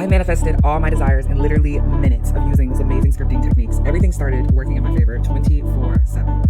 I manifested all my desires in literally minutes of using this amazing scripting techniques. Everything started working in my favor 24/7.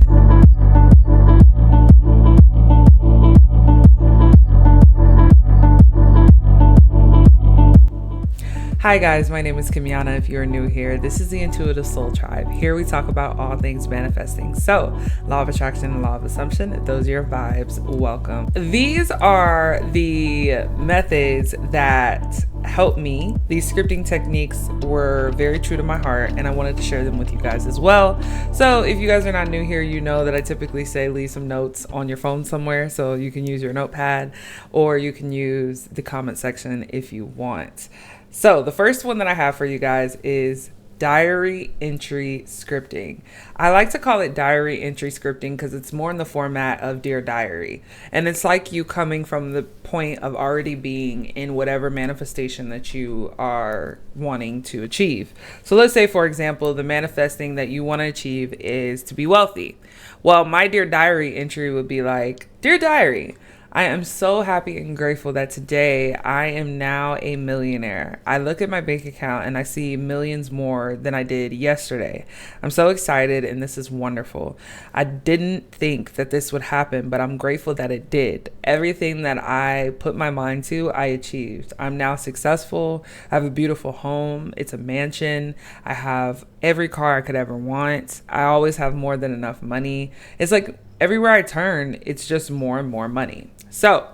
Hi guys, my name is Kimiana. If you're new here, this is the Intuitive Soul Tribe. Here we talk about all things manifesting. So, law of attraction and law of assumption, if those are your vibes, welcome. These are the methods that helped me. These scripting techniques were very true to my heart, and I wanted to share them with you guys as well. So if you guys are not new here, you know that I typically say leave some notes on your phone somewhere, so you can use your notepad or you can use the comment section if you want. So the first one that I have for you guys is diary entry scripting. I like to call it diary entry scripting because it's more in the format of Dear Diary. And it's like you coming from the point of already being in whatever manifestation that you are wanting to achieve. So let's say, for example, the manifesting that you want to achieve is to be wealthy. Well, my Dear Diary entry would be like, Dear Diary, I am so happy and grateful that today I am now a millionaire. I look at my bank account and I see millions more than I did yesterday. I'm so excited and this is wonderful. I didn't think that this would happen, but I'm grateful that it did. Everything that I put my mind to, I achieved. I'm now successful. I have a beautiful home. It's a mansion. I have every car I could ever want. I always have more than enough money. It's like everywhere I turn, it's just more and more money. So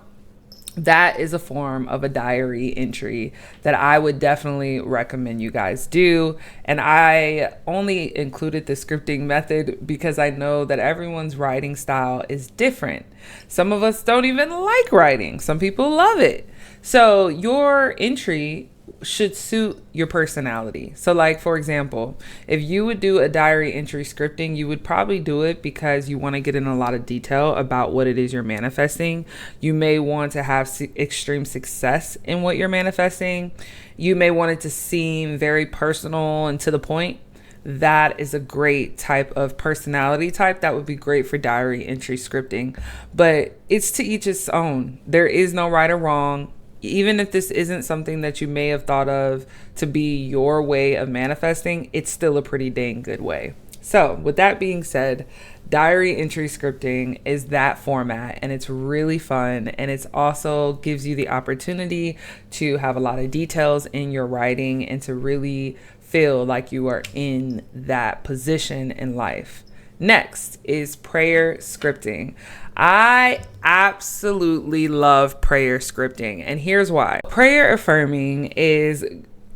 that is a form of a diary entry that I would definitely recommend you guys do. And I only included the scripting method because I know that everyone's writing style is different. Some of us don't even like writing. Some people love it. So your entry should suit your personality. So like, for example, if you would do a diary entry scripting, you would probably do it because you want to get in a lot of detail about what it is you're manifesting. You may want to have extreme success in what you're manifesting. You may want it to seem very personal and to the point. That is a great type of personality type that would be great for diary entry scripting, but it's to each its own. There is no right or wrong. Even if this isn't something that you may have thought of to be your way of manifesting, it's still a pretty dang good way. So with that being said, diary entry scripting is that format, and it's really fun, and it's also gives you the opportunity to have a lot of details in your writing and to really feel like you are in that position in life. Next is prayer scripting. I absolutely love prayer scripting, and here's why. Prayer affirming is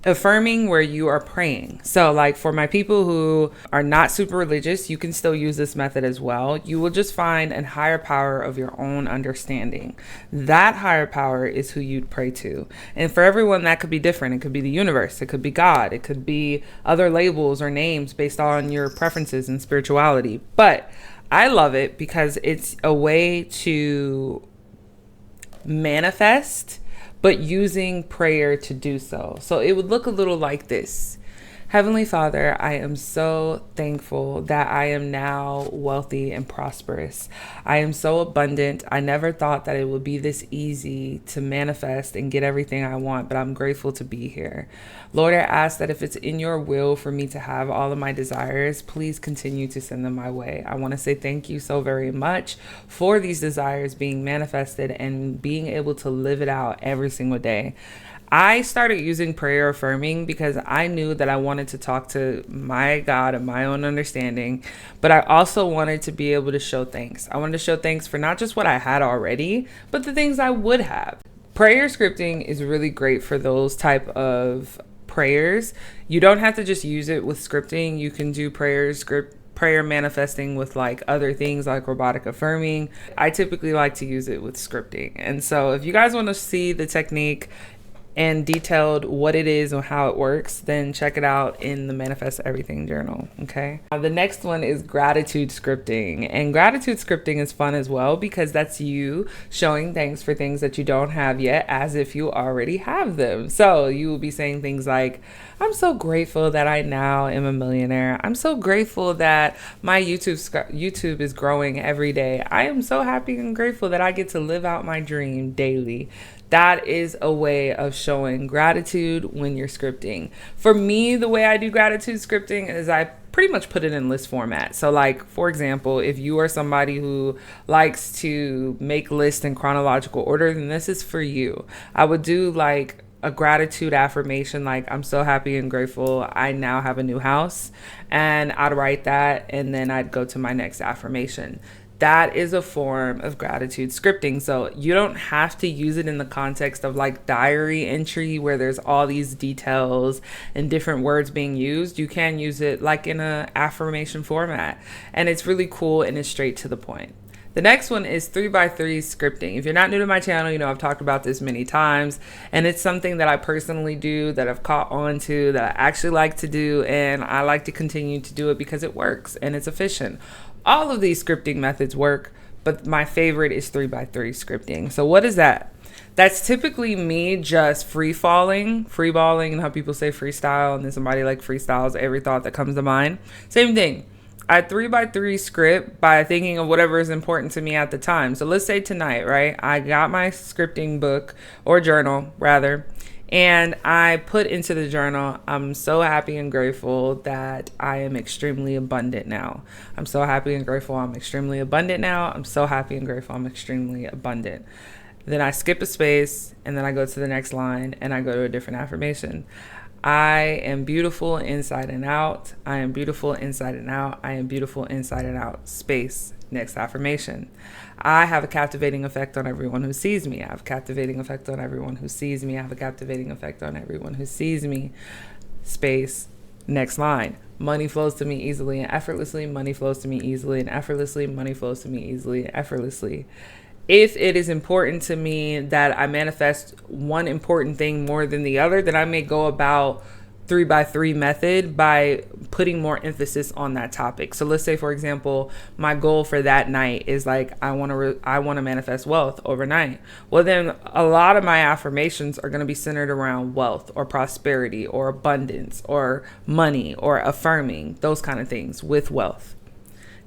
affirming where you are praying. So like for my people who are not super religious, you can still use this method as well. You will just find a higher power of your own understanding. That higher power is who you'd pray to. And for everyone, that could be different. It could be the universe. It could be God. It could be other labels or names based on your preferences and spirituality. But I love it because it's a way to manifest, but using prayer to do so. So it would look a little like this. Heavenly Father, I am so thankful that I am now wealthy and prosperous. I am so abundant. I never thought that it would be this easy to manifest and get everything I want, but I'm grateful to be here. Lord, I ask that if it's in your will for me to have all of my desires, please continue to send them my way. I want to say thank you so very much for these desires being manifested and being able to live it out every single day. I started using prayer affirming because I knew that I wanted to talk to my God and my own understanding, but I also wanted to be able to show thanks. I wanted to show thanks for not just what I had already, but the things I would have. Prayer scripting is really great for those type of prayers. You don't have to just use it with scripting. You can do prayer manifesting with like other things like robotic affirming. I typically like to use it with scripting. And so if you guys want to see the technique and detailed what it is and how it works, then check it out in the Manifest Everything journal, okay? The next one is gratitude scripting. And gratitude scripting is fun as well because that's you showing thanks for things that you don't have yet as if you already have them. So you will be saying things like, I'm so grateful that I now am a millionaire. I'm so grateful that my YouTube is growing every day. I am so happy and grateful that I get to live out my dream daily. That is a way of showing gratitude when you're scripting. For me, the way I do gratitude scripting is I pretty much put it in list format. So like, for example, if you are somebody who likes to make lists in chronological order, then this is for you. I would do like a gratitude affirmation, like I'm so happy and grateful I now have a new house, and I'd write that and then I'd go to my next affirmation. That is a form of gratitude scripting. So you don't have to use it in the context of like diary entry where there's all these details and different words being used. You can use it like in a affirmation format, and it's really cool and it's straight to the point. The next one is 3x3 scripting. If you're not new to my channel, you know I've talked about this many times, and it's something that I personally do, that I've caught on to, that I actually like to do, and I like to continue to do it because it works and it's efficient. All of these scripting methods work, but my favorite is 3x3 scripting. So what is that? That's typically me just freeballing, and how people say freestyle, and then somebody like freestyles every thought that comes to mind. Same thing. I 3x3 script by thinking of whatever is important to me at the time. So let's say tonight, right? I got my scripting book, or journal rather, and I put into the journal, I'm so happy and grateful that I am extremely abundant now. I'm so happy and grateful I'm extremely abundant now. I'm so happy and grateful I'm extremely abundant. Then I skip a space, and then I go to the next line and I go to a different affirmation. I am beautiful inside and out. I am beautiful inside and out. I am beautiful inside and out. Space. Next affirmation. I have a captivating effect on everyone who sees me. I have a captivating effect on everyone who sees me. I have a captivating effect on everyone who sees me. Space. Next line. Money flows to me easily and effortlessly. Money flows to me easily and effortlessly. Money flows to me easily and effortlessly. If it is important to me that I manifest one important thing more than the other, then I may go about 3x3 method by putting more emphasis on that topic. So let's say, for example, my goal for that night is like, I want to manifest wealth overnight. Well, then a lot of my affirmations are going to be centered around wealth or prosperity or abundance or money or affirming those kind of things with wealth.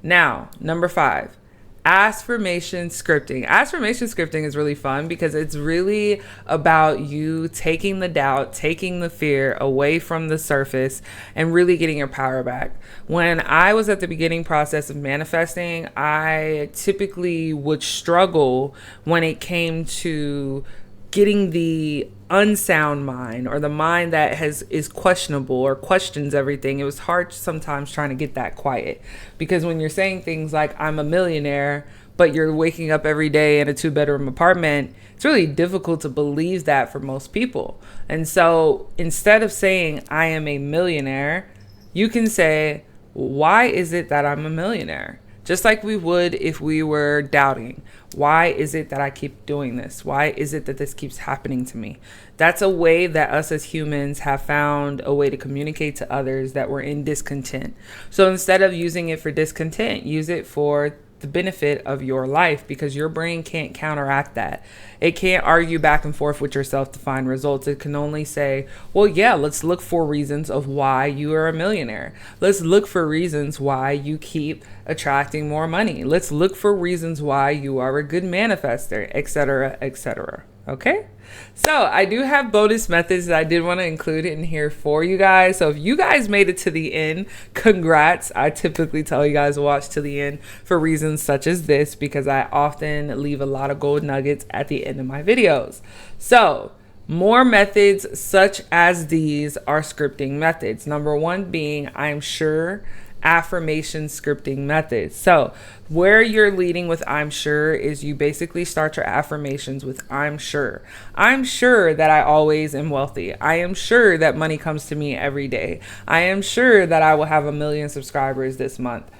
Now, number 5. Affirmation scripting. Affirmation scripting is really fun because it's really about you taking the doubt, taking the fear away from the surface, and really getting your power back. When I was at the beginning process of manifesting, I typically would struggle when it came to getting the unsound mind, or the mind that is questionable or questions everything. It was hard sometimes trying to get that quiet, because when you're saying things like I'm a millionaire, but you're waking up every day in a 2-bedroom apartment, it's really difficult to believe that for most people. And so instead of saying I am a millionaire, you can say, why is it that I'm a millionaire? Just like we would if we were doubting. Why is it that I keep doing this? Why is it that this keeps happening to me? That's a way that us as humans have found a way to communicate to others that we're in discontent. So instead of using it for discontent, use it for the benefit of your life, because your brain can't counteract that. It can't argue back and forth with yourself to find results. It can only say, well, yeah, let's look for reasons of why you are a millionaire. Let's look for reasons why you keep attracting more money. Let's look for reasons why you are a good manifester, etc., etc. Okay? So I do have bonus methods that I did want to include in here for you guys. So if you guys made it to the end, congrats. I typically tell you guys to watch to the end for reasons such as this, because I often leave a lot of gold nuggets at the end of my videos. So more methods such as these are scripting methods. Number 1 being I'm sure affirmation scripting methods. So where you're leading with I'm sure is you basically start your affirmations with I'm sure. I'm sure that I always am wealthy. I am sure that money comes to me every day. I am sure that I will have 1 million subscribers this month.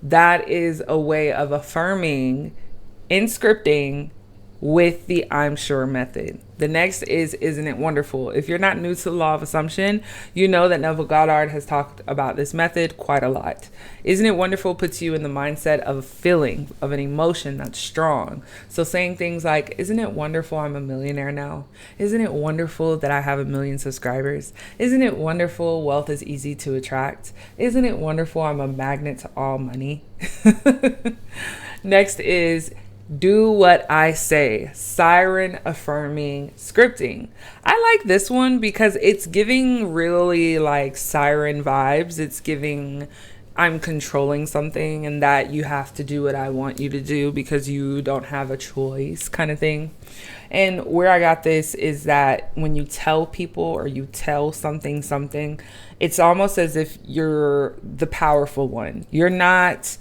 That is a way of affirming in scripting with the I'm sure method. The next is isn't it wonderful? If you're not new to the law of assumption, you know that Neville Goddard has talked about this method quite a lot. Isn't it wonderful puts you in the mindset of a feeling, of an emotion that's strong. So saying things like, isn't it wonderful I'm a millionaire now? Isn't it wonderful that I have 1 million subscribers? Isn't it wonderful wealth is easy to attract? Isn't it wonderful I'm a magnet to all money? Next is, Do what I say. Siren affirming scripting. I like this one because it's giving really like siren vibes. It's giving I'm controlling something and that you have to do what I want you to do because you don't have a choice kind of thing. And where I got this is that when you tell people or you tell something, it's almost as if you're the powerful one. You're not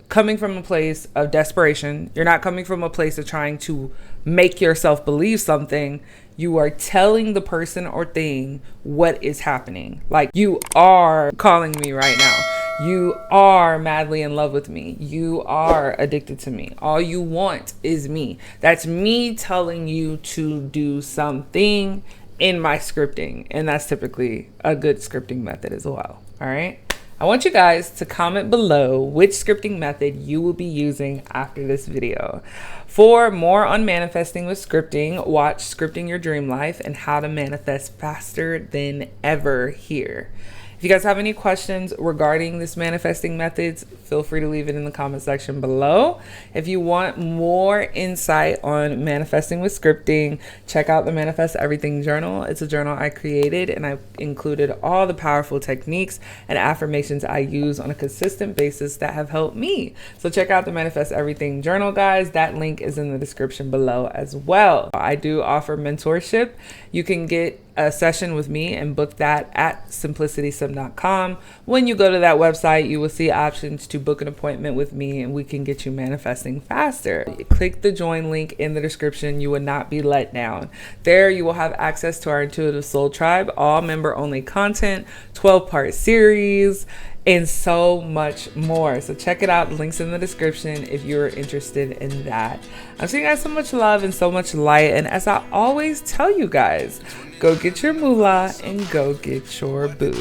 coming from a place of desperation. You're not coming from a place of trying to make yourself believe something. You are telling the person or thing what is happening. Like, you are calling me right now. You are madly in love with me. You are addicted to me. All you want is me. That's me telling you to do something in my scripting. And that's typically a good scripting method as well. All right. I want you guys to comment below which scripting method you will be using after this video. For more on manifesting with scripting, watch Scripting Your Dream Life and How to Manifest Faster Than Ever here. If you guys have any questions regarding this manifesting methods, feel free to leave it in the comment section below. If you want more insight on manifesting with scripting, check out the Manifest Everything journal. It's a journal I created and I included all the powerful techniques and affirmations I use on a consistent basis that have helped me. So check out the Manifest Everything journal, guys. That link is in the description below as well. I do offer mentorship. You can get a session with me and book that at simplicitysim.com. When you go to that website, you will see options to book an appointment with me and we can get you manifesting faster. Click the join link in the description. You will not be let down. There you will have access to our Intuitive Soul Tribe, all member only content, 12-part series, and so much more. So check it out. Links in the description if you're interested in that. I'm sending you guys so much love and so much light. And as I always tell you guys, go get your moolah and go get your boo.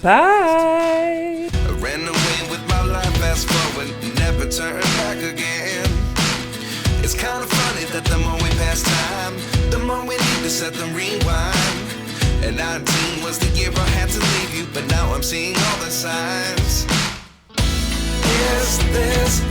Bye. I ran away with my life, fast forward, never turn back again. It's kind of funny that the more we pass time, the more we need to set the rewind. And 19 was the year I had to leave you, but now I'm seeing all the signs. Is this